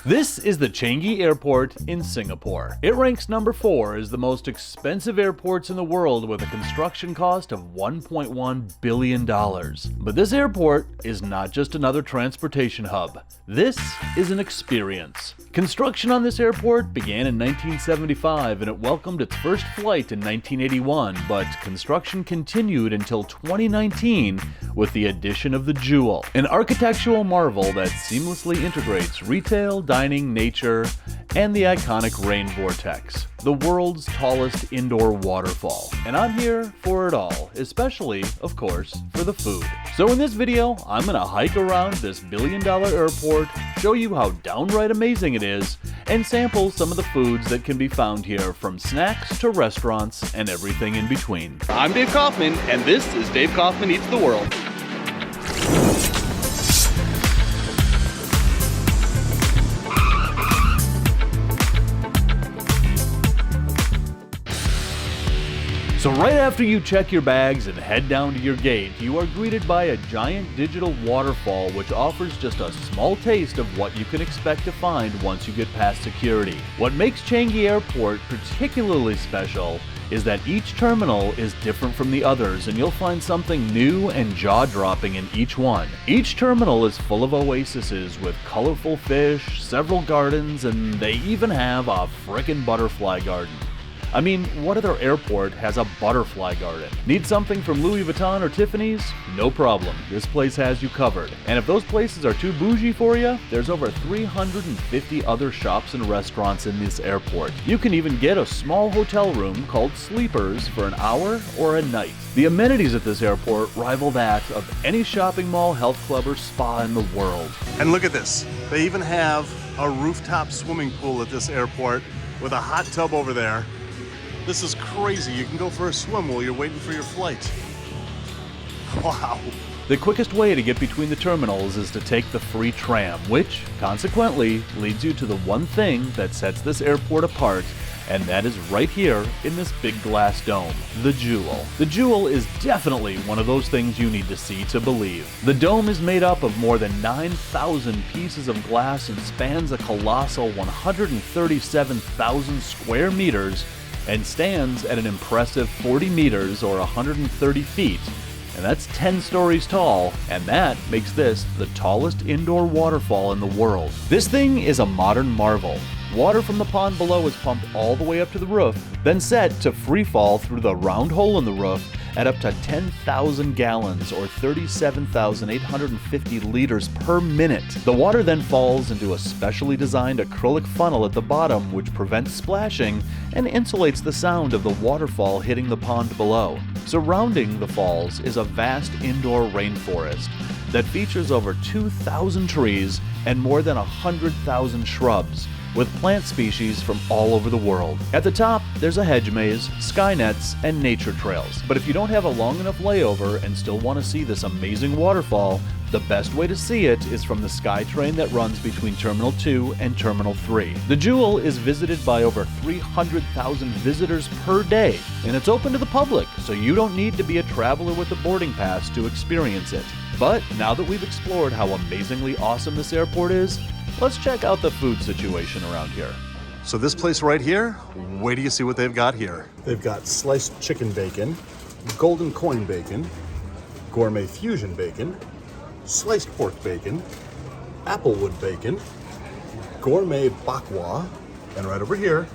This is the Changi Airport in Singapore. It ranks number 4 as the most expensive airports in the world with a construction cost of $1.1 billion. But this airport is not just another transportation hub. This is an experience. Construction on this airport began in 1975 and it welcomed its first flight in 1981, but construction continued until 2019 with the addition of the Jewel, an architectural marvel that seamlessly integrates retail, dining, nature, and the iconic Rain Vortex, the world's tallest indoor waterfall. And I'm here for it all, especially, of course, for the food. So in this video, I'm gonna hike around this billion-dollar airport, show you how downright amazing it is, and sample some of the foods that can be found here, from snacks to restaurants and everything in between. I'm Dave Kaufman, and this is Dave Kaufman Eats the World. So right after you check your bags and head down to your gate, you are greeted by a giant digital waterfall which offers just a small taste of what you can expect to find once you get past security. What makes Changi Airport particularly special is that each terminal is different from the others, and you'll find something new and jaw-dropping in each one. Each terminal is full of oases with colorful fish, several gardens, and they even have a frickin' butterfly garden. I mean, what other airport has a butterfly garden? Need something from Louis Vuitton or Tiffany's? No problem, this place has you covered. And if those places are too bougie for you, there's over 350 other shops and restaurants in this airport. You can even get a small hotel room called Sleepers for an hour or a night. The amenities at this airport rival that of any shopping mall, health club, or spa in the world. And look at this, they even have a rooftop swimming pool at this airport with a hot tub over there. This is crazy. You can go for a swim while you're waiting for your flight. Wow. The quickest way to get between the terminals is to take the free tram, which, consequently, leads you to the one thing that sets this airport apart, and that is right here in this big glass dome, the Jewel. The Jewel is definitely one of those things you need to see to believe. The dome is made up of more than 9,000 pieces of glass and spans a colossal 137,000 square meters and stands at an impressive 40 meters or 130 feet. And that's 10 stories tall, and that makes this the tallest indoor waterfall in the world. This thing is a modern marvel. Water from the pond below is pumped all the way up to the roof, then set to free fall through the round hole in the roof at up to 10,000 gallons or 37,850 liters per minute. The water then falls into a specially designed acrylic funnel at the bottom which prevents splashing and insulates the sound of the waterfall hitting the pond below. Surrounding the falls is a vast indoor rainforest that features over 2,000 trees and more than 100,000 shrubs, with plant species from all over the world. At the top, there's a hedge maze, sky nets, and nature trails. But if you don't have a long enough layover and still want to see this amazing waterfall, the best way to see it is from the sky train that runs between Terminal 2 and Terminal 3. The Jewel is visited by over 300,000 visitors per day, and it's open to the public, so you don't need to be a traveler with a boarding pass to experience it. But now that we've explored how amazingly awesome this airport is, let's check out the food situation around here. So this place right here, wait till you see what they've got here. They've got sliced chicken bacon, golden coin bacon, gourmet fusion bacon, sliced pork bacon, applewood bacon, gourmet bakwa, and right over here,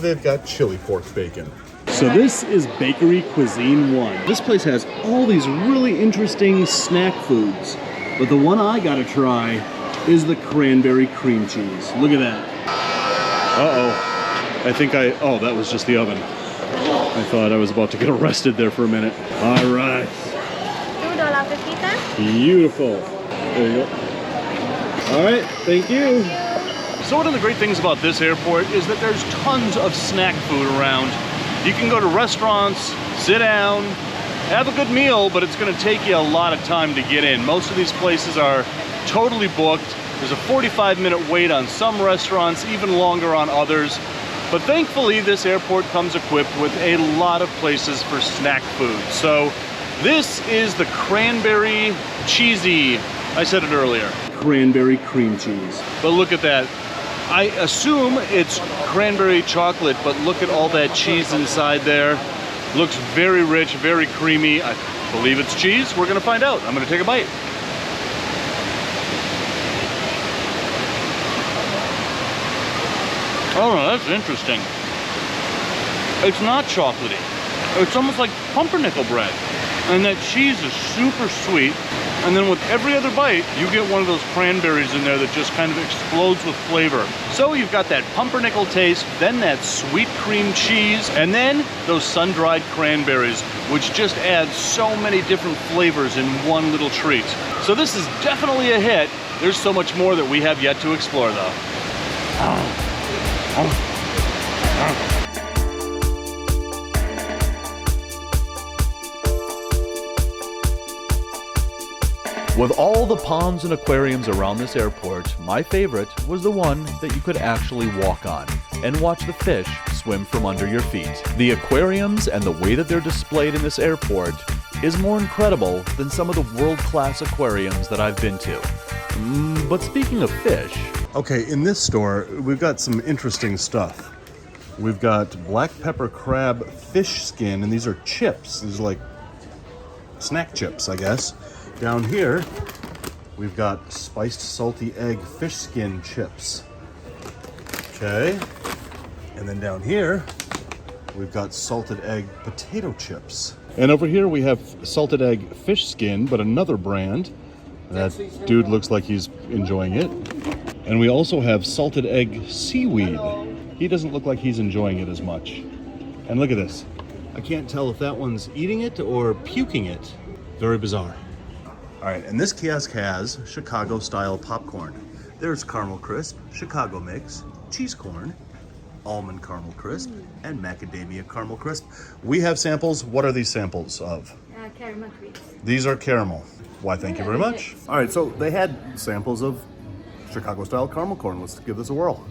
they've got chili pork bacon. So this is Bakery Cuisine 1. This place has all these really interesting snack foods, but the one I gotta try is the cranberry cream cheese. Look at that. Uh-oh. Oh, that was just the oven. I thought I was about to get arrested there for a minute. All right. $2.50. Beautiful. There you go. All right, thank you. So one of the great things about this airport is that there's tons of snack food around. You can go to restaurants, sit down, have a good meal, but it's gonna take you a lot of time to get in. Most of these places are totally booked. There's a 45-minute wait on some restaurants, even longer on others. But thankfully, this airport comes equipped with a lot of places for snack food. So this is the cranberry cheesy, I said it earlier, cranberry cream cheese. But look at that. I assume it's cranberry chocolate, but look at all that cheese inside there. Looks very rich, very creamy. I believe it's cheese. We're gonna find out. I'm gonna take a bite. Oh, that's interesting. It's not chocolatey. It's almost like pumpernickel bread. And that cheese is super sweet. And then with every other bite, you get one of those cranberries in there that just kind of explodes with flavor. So you've got that pumpernickel taste, then that sweet cream cheese, and then those sun-dried cranberries, which just add so many different flavors in one little treat. So this is definitely a hit. There's so much more that we have yet to explore though. With all the ponds and aquariums around this airport, my favorite was the one that you could actually walk on and watch the fish swim from under your feet. The aquariums and the way that they're displayed in this airport is more incredible than some of the world-class aquariums that I've been to. But speaking of fish... Okay, in this store, we've got some interesting stuff. We've got black pepper crab fish skin, and these are chips. These are like snack chips, I guess. Down here, we've got spiced salty egg fish skin chips. Okay. And then down here, we've got salted egg potato chips. And over here we have salted egg fish skin, but another brand. That dude looks like he's enjoying it. And we also have salted egg seaweed. He doesn't look like he's enjoying it as much. And look at this. I can't tell if that one's eating it or puking it. Very bizarre. All right, and this kiosk has Chicago-style popcorn. There's caramel crisp, Chicago mix, cheese corn, almond caramel crisp, and macadamia caramel crisp. We have samples. What are these samples of? Caramel crisp. These are caramel. Why, thank you very much. All right, so they had samples of Chicago-style caramel corn. Let's give this a whirl.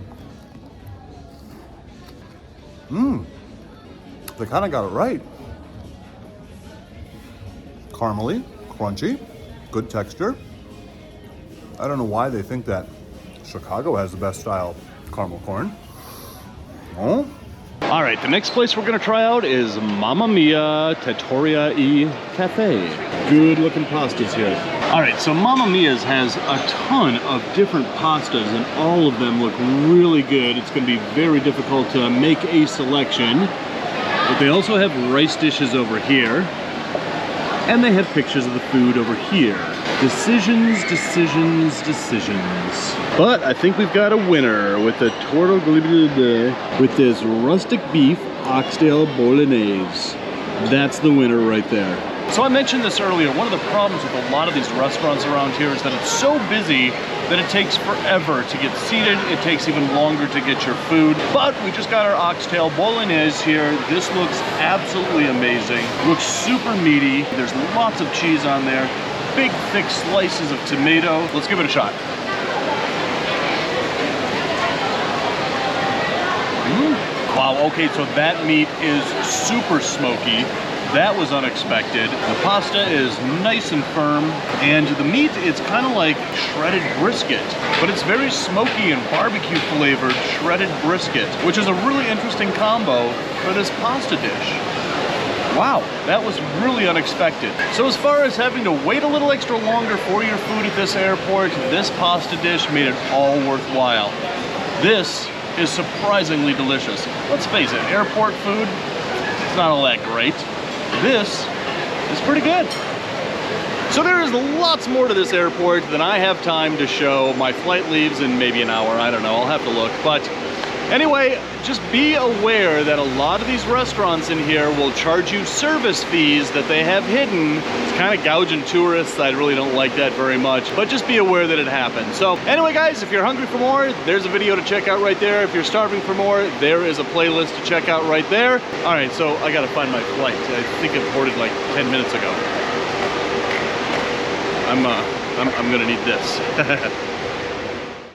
They kind of got it right. Caramely, crunchy. Good texture. I don't know why they think that Chicago has the best style caramel corn. Oh. All right, the next place we're gonna try out is Mamma Mia Trattoria e Cafe. Good looking pastas here. All right, so Mamma Mia's has a ton of different pastas and all of them look really good. It's gonna be very difficult to make a selection, but they also have rice dishes over here. And they have pictures of the food over here. Decisions, decisions, decisions. But I think we've got a winner with the with this rustic beef oxtail bolognese. That's the winner right there. So I mentioned this earlier, one of the problems with a lot of these restaurants around here is that it's so busy that it takes forever to get seated. It takes even longer to get your food. But we just got our oxtail bolognese here. This looks absolutely amazing. Looks super meaty. There's lots of cheese on there. Big, thick slices of tomato. Let's give it a shot. Wow, okay, so that meat is super smoky. That was unexpected. The pasta is nice and firm, and the meat is kind of like shredded brisket, but it's very smoky and barbecue flavored shredded brisket, which is a really interesting combo for this pasta dish. Wow, that was really unexpected. So as far as having to wait a little extra longer for your food at this airport, this pasta dish made it all worthwhile. This is surprisingly delicious. Let's face it, airport food, it's not all that great. This is pretty good. So there is lots more to this airport than I have time to show. My flight leaves in maybe an hour, I don't know, I'll have to look. But anyway, just be aware that a lot of these restaurants in here will charge you service fees that they have hidden. It's kind of gouging tourists. I really don't like that very much, but just be aware that it happens. So anyway, guys, if you're hungry for more, there's a video to check out right there. If you're starving for more, there is a playlist to check out right there. All right, so I gotta find my flight. I think it boarded like 10 minutes ago. I'm gonna need this.